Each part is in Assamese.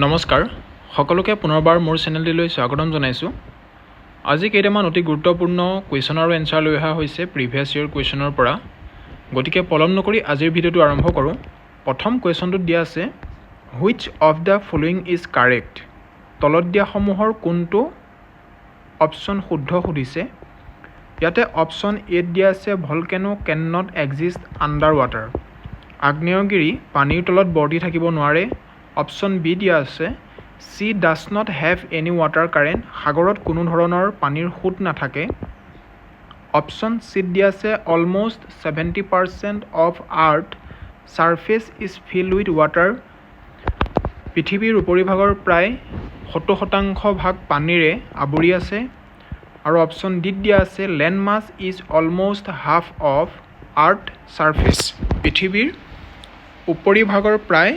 নমস্কাৰ সকলোকে পুনৰবাৰ মোৰ চেনেলটিলৈ স্বাগতম জনাইছোঁ। আজি কেইটামান অতি গুৰুত্বপূৰ্ণ কুৱেশ্যন আৰু এনসাৰ লৈ অহা হৈছে প্ৰিভিয়াছ ইয়েৰ কুৱেশ্যনৰ পৰা। গতিকে পলম নকৰি আজিৰ ভিডিঅ'টো আৰম্ভ কৰোঁ। প্ৰথম কুৱেশ্যনটোত দিয়া আছে which of the following is correct. তলত দিয়াসমূহৰ কোনটো অপশ্যন শুদ্ধ সুধিছে। ইয়াতে অপশ্যন এত দিয়া আছে volcano can not exist under water. আগ্নেয়গিৰি পানীৰ তলত বৰ্তি থাকিব নোৱাৰে। অপশ্যন বি দিয়া আছে C does not have any water current. সাগৰত কোনো ধৰণৰ পানীৰ সোঁত নাথাকে। অপশ্যন চিত দিয়া আছে almost 70% of earth surface is filled with water. পৃথিৱীৰ উপৰিভাগৰ প্ৰায় 70% ভাগ পানীৰে আৱৰি আছে। আৰু অপশ্যন ডিত দিয়া আছে land mass is almost half of earth surface. পৃথিৱীৰ উপৰিভাগৰ প্ৰায়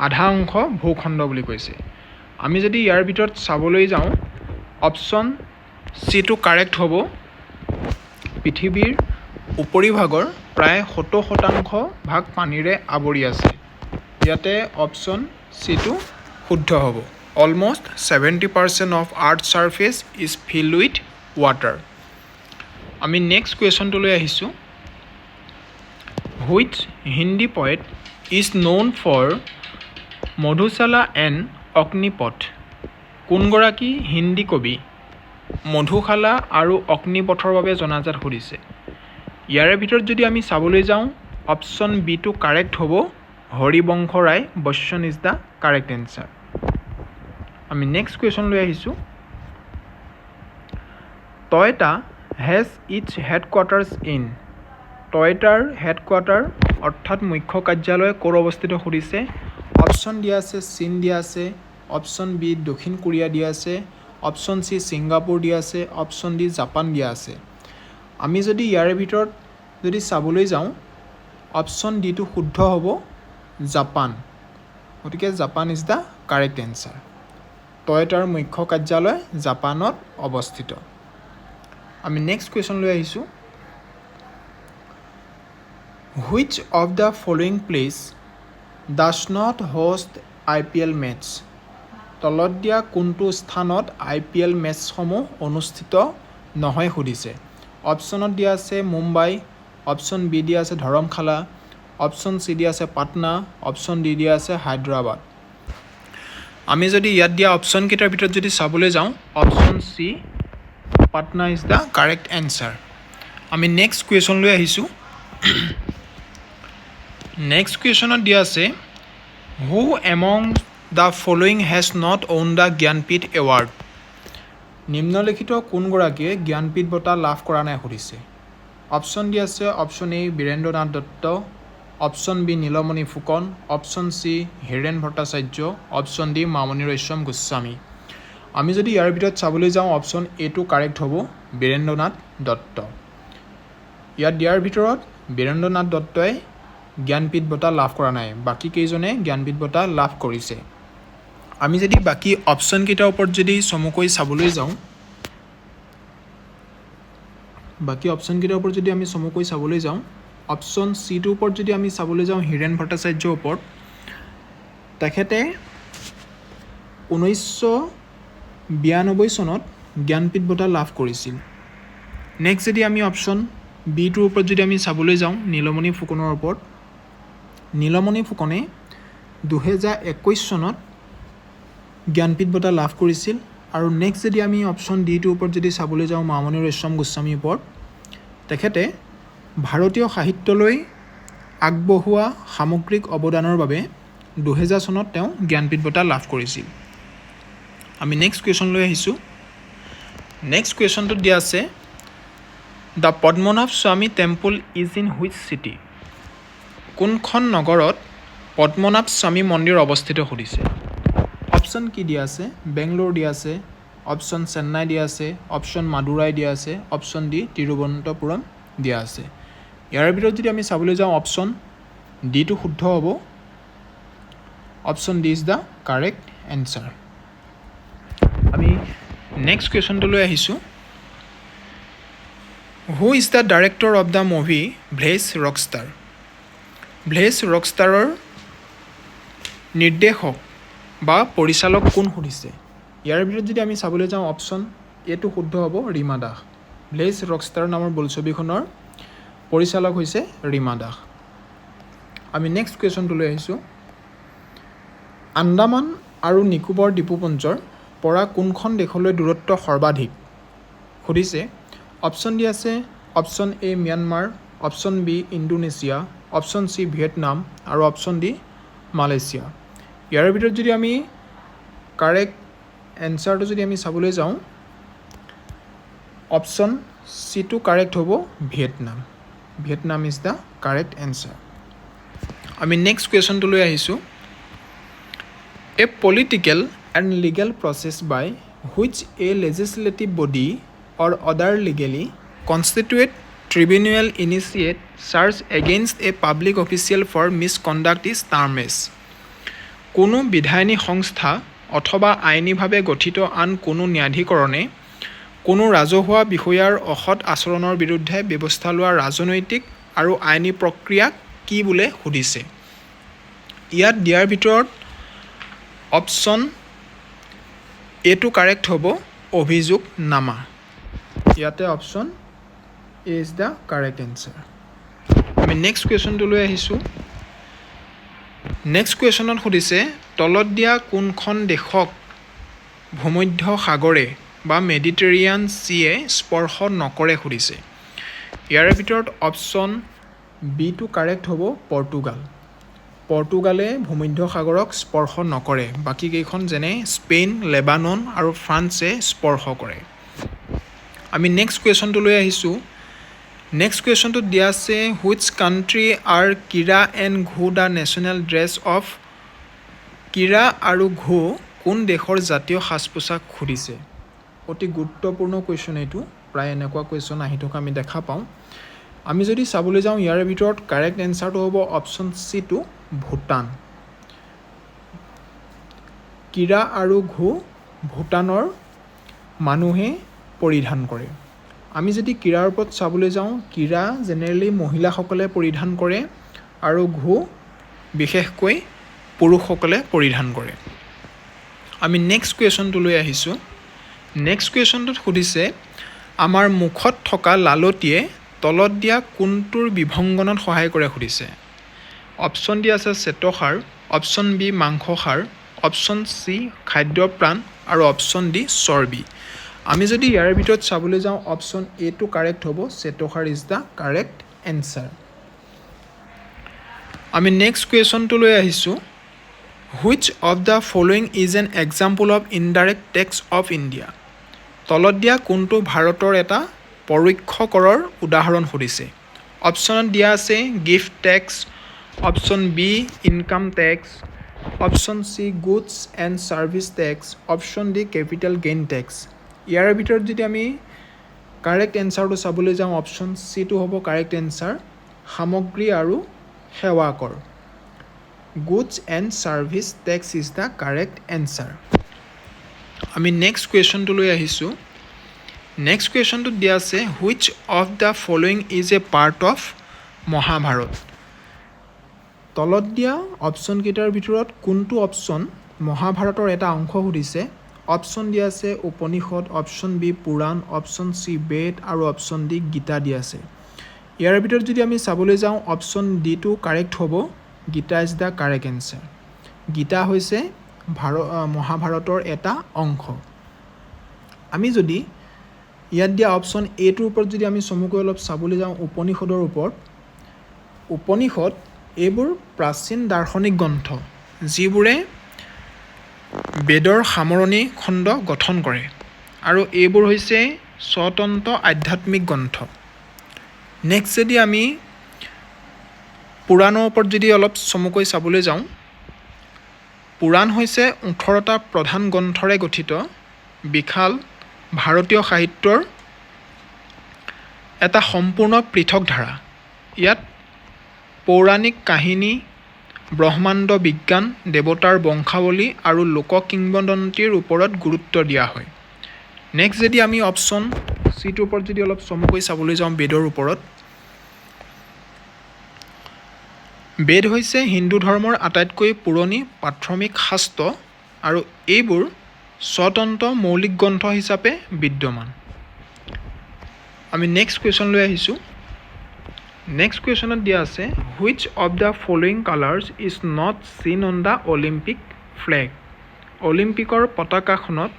আধা অংশ ভূখণ্ড বুলি কৈছে। আমি যদি ইয়াৰ ভিতৰত চাবলৈ যাওঁ অপশ্যন চিটো কাৰেক্ট হ'ব। পৃথিৱীৰ উপৰিভাগৰ প্ৰায় 70% ভাগ পানীৰে আৱৰি আছে। ইয়াতে অপশ্যন চিটো শুদ্ধ হ'ব। Almost 70% of earth surface is filled with water. আমি নেক্সট কুৱেশ্যনটোলৈ আহিছোঁ। Which Hindi poet is known for Madhushala and Agnipath. কোনগৰাকী হিন্দী কবি মধুশালা আৰু অগ্নিপথৰ বাবে জনাজাত সুধিছে। ইয়াৰে ভিতৰত যদি আমি চাবলৈ যাওঁ অপশ্যন বিটো কাৰেক্ট হ'ব। Harivansh Rai Bachchan is the correct answer. আমি নেক্সট কুৱেশ্যন লৈ আহিছোঁ। Toyota has its headquarters in. টয়টাৰ হেডকোৱাৰ্টাৰ অৰ্থাৎ মুখ্য কাৰ্যালয় ক'ত অৱস্থিত সুধিছে। অপশ্যন দিয়া আছে চীন দিয়া আছে। অপশ্যন বি দক্ষিণ কোৰিয়া দিয়া আছে। অপশ্যন চি ছিংগাপুৰ দিয়া আছে। অপশ্যন ডি জাপান দিয়া আছে। আমি যদি ইয়াৰে ভিতৰত যদি চাবলৈ যাওঁ অপশ্যন ডিটো শুদ্ধ হ'ব জাপান। গতিকে Japan is the correct answer. টয়টাৰ মুখ্য কাৰ্যালয় জাপানত অৱস্থিত। আমি নেক্সট কুৱেশ্যন লৈ আহিছোঁ। Which of the following place does not host IPL matches. তলত দিয়া কোনটো স্থানত IPL মেটছসমূহ অনুষ্ঠিত নহয় সুধিছে। অপশ্যনত দিয়া আছে মুম্বাই। অপশ্যন বি দিয়া আছে ধৰমশালা। অপশ্যন চি দিয়া আছে পাটনা। অপশ্যন ডি দিয়া আছে হায়দৰাবাদ। আমি যদি ইয়াত দিয়া অপশ্যনকেইটাৰ ভিতৰত যদি চাবলৈ যাওঁ option C Patna is the correct answer. আমি নেক্সট কুৱেশ্যন লৈ আহিছোঁ। নেক্সট কুৱেশ্যনত দিয়া আছে who among the following has not on the Jnanpith award. নিম্নলিখিত কোনগৰাকীয়ে জ্ঞানপীঠ বঁটা লাভ কৰা নাই সুধিছে। অপশ্যন দি আছে option A Birendra Nath Dutta. Option B Nilmani Phukan. Option C Hiren Bhattacharya. Option D Mamoni Raisom Goswami. আমি যদি ইয়াৰ ভিতৰত চাবলৈ যাওঁ অপশ্যন এটো কাৰেক্ট হ'ব বীৰেন্দ্ৰ নাথ দত্ত। ইয়াত দিয়াৰ ভিতৰত বীৰেন্দ্ৰ নাথ দত্তই জ্ঞানপীঠ বঁটা লাভ কৰা নাই। বাকী কেইজনে জ্ঞানপীঠ বঁটা লাভ কৰিছে। আমি যদি বাকী অপশ্যনকেইটাৰ ওপৰত যদি চমুকৈ চাবলৈ যাওঁ অপশ্যন চিটোৰ ওপৰত যদি আমি চাবলৈ যাওঁ হীৰেণ ভট্টাচাৰ্যৰ ওপৰত তেখেতে 1992 চনত জ্ঞানপীঠ বঁটা লাভ কৰিছিল। নেক্সট যদি আমি অপশ্যন বিটোৰ ওপৰত যদি আমি চাবলৈ যাওঁ নীলমণি ফুকনৰ ওপৰত নীলমণি ফুকনে 2021 চনত জ্ঞানপীঠ বঁটা লাভ কৰিছিল। আৰু নেক্সট যদি আমি অপশ্যন ডিটোৰ ওপৰত যদি চাবলৈ যাওঁ মামণি ৰয়ছম গোস্বামীৰ ওপৰত তেখেতে ভাৰতীয় সাহিত্যলৈ আগবঢ়োৱা সামগ্ৰিক অৱদানৰ বাবে 2000 চনত তেওঁ জ্ঞানপীঠ বঁটা লাভ কৰিছিল। আমি নেক্সট কুৱেশ্যন লৈ আহিছোঁ। নেক্সট কুৱেশ্যনটোত দিয়া আছে দ্য পদ্মনাভ স্বামী temple is in which city. কোনখন নগৰত পদ্মনাভ স্বামী মন্দিৰ অৱস্থিত সুধিছে। অপশ্যন কি দিয়া আছে বেংগলোৰ দিয়া আছে। অপশ্যন চেন্নাই দিয়া আছে। অপশ্যন মাদুৰাই দিয়া আছে। অপশ্যন ডি তিৰুৱনন্তপুৰম দিয়া আছে। ইয়াৰ ভিতৰত যদি আমি চাবলৈ যাওঁ অপশ্যন ডিটো শুদ্ধ হ'ব। Option D is the correct answer. আমি নেক্সট কুৱেশ্যনটোলৈ আহিছোঁ। Who is the director of the movie Village Rockstar. Village ৰকষ্টাৰৰ নিৰ্দেশক বা পৰিচালক কোন সুধিছে ইয়াৰ ভিতৰত যদি আমি চাবলৈ যাওঁ অপশ্যন এটো শুদ্ধ হ'ব ৰীমা দাস ব্লেজ ৰকষ্টাৰ নামৰ বোলছবিখনৰ পৰিচালক হৈছে ৰীমা দাস আমি নেক্সট কুৱেশ্যনটো লৈ আহিছোঁ আন্দামান আৰু নিকোবৰ দ্বীপপুঞ্জৰ পৰা কোনখন দেশলৈ দূৰত্ব সৰ্বাধিক সুধিছে অপশ্যন ডি আছে option A Myanmar option B Indonesia option C Vietnam আৰু অপশ্যন ডি মালয়েছিয়া ইয়াৰ ভিতৰত যদি আমি কাৰেক্ট এনচাৰটো যদি আমি চাবলৈ যাওঁ অপশ্যন চিটো কাৰেক্ট হ'ব Vietnam is the correct answer আমি নেক্সট কুৱেশ্যনটো লৈ আহিছোঁ A political and legal process by which a legislative body or other legally constituted tribunal initiate search against a public official for misconduct is termed as কোনো বিধায়িনী সংস্থা অথবা আইনীভাৱে গঠিত আন কোনো ন্যায়াধিকৰণে কোনো ৰাজহুৱা বিষয়াৰ অসৎ আচৰণৰ বিৰুদ্ধে ব্যৱস্থা লোৱা ৰাজনৈতিক আৰু আইনী প্ৰক্ৰিয়াক কি বোলে সুধিছে ইয়াত দিয়াৰ ভিতৰত অপশ্যন এটো কাৰেক্ট হ'ব অভিযোগনামা ইয়াতে option A is the correct answer আমি নেক্সট কুৱেশ্যনটো লৈ আহিছোঁ নেক্সট কুৱেশ্যনত সুধিছে তলত দিয়া কোনখন দেশক ভূমধ্য সাগৰে বা মেডিটেৰিয়ান চিয়ে স্পৰ্শ নকৰে সুধিছে ইয়াৰ ভিতৰত অপশ্যন বিটো কাৰেক্ট হ'ব পৰ্তুগালে ভূমধ্য সাগৰক স্পৰ্শ নকৰে বাকী কেইখন যেনে স্পেইন লেবানন আৰু ফ্ৰান্সে স্পৰ্শ কৰে আমি নেক্সট কুৱেশ্যনটো লৈ আহিছোঁ নেক্সট কুৱেশ্যনটোত দিয়া আছে which country are Kira and Gho the national dress of Kira আৰু ঘো কোন দেশৰ জাতীয় সাজ পোছাক সুধিছে অতি গুৰুত্বপূৰ্ণ কুৱেশ্যন এইটো প্ৰায় এনেকুৱা কুৱেশ্যন আহি থকা আমি দেখা পাওঁ আমি যদি চাবলৈ যাওঁ ইয়াৰ ভিতৰত কাৰেক্ট এনচাৰটো হ'ব অপশ্যন চিটো ভূটান কিৰা আৰু ঘো ভূটানৰ মানুহে পৰিধান কৰে আমি যদি কিৰাৰ ওপৰত চাবলৈ যাওঁ কিৰা জেনেৰেলি মহিলাসকলে পৰিধান কৰে আৰু ঘো বিশেষকৈ পুৰুষসকলে পৰিধান কৰে আমি নেক্সট কুৱেশ্যনটো লৈ আহিছোঁ নেক্সট কুৱেশ্যনটোত সুধিছে আমাৰ মুখত থকা লালটিয়ে তলত দিয়া কোনটোৰ বিভংগনত সহায় কৰে সুধিছে অপশ্যন ডি আছে শ্বেতসাৰ অপশ্যন বি মাংসসাৰ অপশ্যন চি খাদ্যপ্ৰাণ আৰু অপশ্যন ডি চৰ্বি আমি যদি ইয়াৰ ভিতৰত চাবলৈ যাওঁ অপশ্যন এটো কাৰেক্ট হ'ব শ্বেতসাৰ ইজ দ্য কাৰেক্ট এনচাৰ আমি নেক্সট কুৱেশ্যনটো লৈ আহিছোঁ which of the following is an example of indirect tax of India তলত দিয়া কোনটো ভাৰতৰ এটা পৰোক্ষ কৰৰ উদাহৰণ সুধিছে অপশ্যনত দিয়া আছে gift tax option B income tax option C goods and services tax option D capital gain tax ইয়াৰ ভিতৰত যদি আমি কাৰেক্ট এনচাৰটো চাবলৈ যাওঁ অপশ্যন চিটো হ'ব কাৰেক্ট এনচাৰ সামগ্ৰী আৰু সেৱা কৰ goods and services tax is the correct answer আমি নেক্সট কুৱেশ্যনটো লৈ আহিছোঁ নেক্সট কুৱেশ্যনটোত দিয়া আছে which of the following is a part of Mahabharat তলত দিয়া অপশ্যনকেইটাৰ ভিতৰত কোনটো অপশ্যন মহাভাৰতৰ এটা অংশ সুধিছে অপশ্যন দিয়া আছে উপনিষদ অপশ্যন বি পুৰাণ অপশ্যন চি বেদ আৰু অপশ্যন ডি গীতা দিয়া আছে ইয়াৰ ভিতৰত যদি আমি চাবলৈ যাওঁ অপশ্যন ডিটো কাৰেক্ট হ'ব Gita is the correct answer Gita হৈছে মহাভাৰতৰ এটা অংশ আমি যদি ইয়াত দিয়া অপশ্যন এটোৰ ওপৰত যদি আমি চমুকৈ অলপ চাবলৈ যাওঁ উপনিষদৰ ওপৰত উপনিষদ এইবোৰ প্ৰাচীন দাৰ্শনিক গ্ৰন্থ যিবোৰে বেদৰ সামৰণি খণ্ড গঠন কৰে আৰু এইবোৰ হৈছে স্বতন্ত্ৰ আধ্যাত্মিক গ্ৰন্থ নেক্সট যদি আমি পুৰাণৰ ওপৰত যদি অলপ চমুকৈ চাবলৈ যাওঁ পুৰাণ হৈছে 18টা প্ৰধান গ্ৰন্থৰে গঠিত বিশাল ভাৰতীয় সাহিত্যৰ এটা সম্পূৰ্ণ পৃথক ধাৰা ইয়াত পৌৰাণিক কাহিনী ব্ৰহ্মাণ্ড বিজ্ঞান দেৱতাৰ বংশাৱলী আৰু লোক কিংবদন্তীৰ ওপৰত গুৰুত্ব দিয়া হয় নেক্সট যদি আমি অপশ্যন চিটোৰ ওপৰত যদি অলপ চমুকৈ চাবলৈ যাওঁ বেদৰ ওপৰত বেদ হৈছে হিন্দু ধৰ্মৰ আটাইতকৈ পুৰণি প্ৰাথমিক শাস্ত্ৰ আৰু এইবোৰ স্বতন্ত্ৰ মৌলিক গ্ৰন্থ হিচাপে বিদ্যমান আমি নেক্সট কুৱেশ্যন লৈ আহিছোঁ নেক্সট কুৱেশ্যনত দিয়া আছে which of the following colours is not seen on the Olympic flag অলিম্পিকৰ পতাকাখনত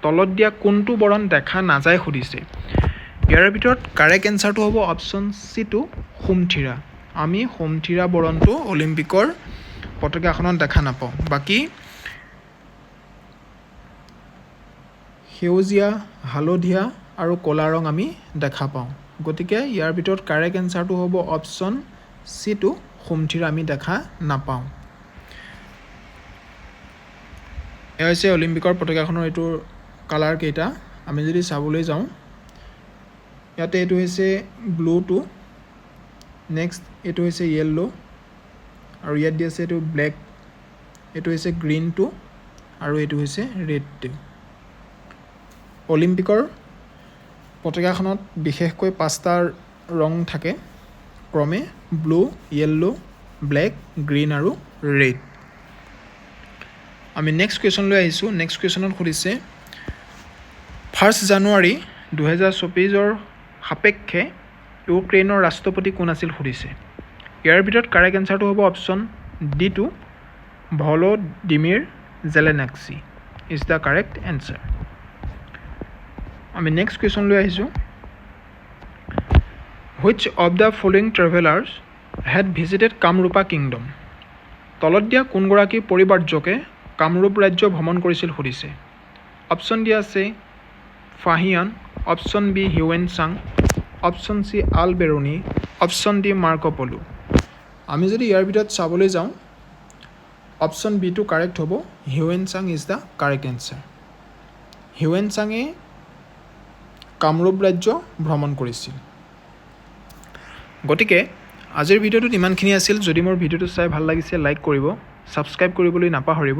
তলত দিয়া কোনটো বৰণ দেখা নাযায় সুধিছে ইয়াৰ ভিতৰত কাৰেক্ট এনচাৰটো হ'ব অপশ্যন চিটো সুমথিৰা আমি সুমথিৰা বৰণটো অলিম্পিকৰ পতাকাখনত দেখা নাপাওঁ বাকী সেউজীয়া হালধীয়া আৰু ক'লা ৰং আমি দেখা পাওঁ গতিকে ইয়াৰ ভিতৰত কাৰেক্ট এনচাৰটো হ'ব অপশ্যন চিটো সুমথিৰা আমি দেখা নাপাওঁ এয়া হৈছে অলিম্পিকৰ পতাকাখনৰ এইটো কালাৰ কেইটা আমি যদি চাবলৈ যাওঁ ইয়াতে এইটো হৈছে ব্লুটো নেক্সট এইটো হৈছে য়েল্লো আৰু ইয়াত দিয়া আছে এইটো ব্লেক এইটো হৈছে গ্ৰীণটো আৰু এইটো হৈছে ৰেডটো অলিম্পিকৰ পতাকাখনত বিশেষকৈ 5টা ৰং থাকে ক্ৰমে ব্লু য়েল্লো ব্লেক গ্ৰীণ আৰু ৰেড আমি নেক্সট কুৱেশ্যন লৈ আহিছোঁ নেক্সট কুৱেশ্যনত সুধিছে 1 জানুৱাৰী 2024 সাপেক্ষে ইউক্ৰেইনৰ ৰাষ্ট্ৰপতি কোন আছিল সুধিছে ইয়াৰ ভিতৰত কাৰেক্ট এনচাৰটো হ'ব অপশ্যন ডিটো Volodymyr Zelensky is the correct answer আমি নেক্সট কুৱেশ্যন লৈ আহিছোঁ which of the following travellers head visited Kamrupa kingdom তলত দিয়া কোনগৰাকী পৰিব্ৰাজকে কামৰূপ ৰাজ্য ভ্ৰমণ কৰিছিল সুধিছে অপশ্যন দিয়া আছে Fahien option B Hiuen Tsang option C Al Biruni option D Marco Polo আমি যদি ইয়াৰ ভিতৰত চাবলৈ যাওঁ অপশ্যন বিটো কাৰেক্ট হ'ব Hiuen Tsang is the correct answer Hiuen চাঙে কামৰূপ ৰাজ্য ভ্ৰমণ কৰিছিল গতিকে আজিৰ ভিডিঅ'টোত ইমানখিনি আছিল যদি মোৰ ভিডিঅ'টো চাই ভাল লাগিছে লাইক কৰিব ছাবস্ক্ৰাইব কৰিবলৈ নাপাহৰিব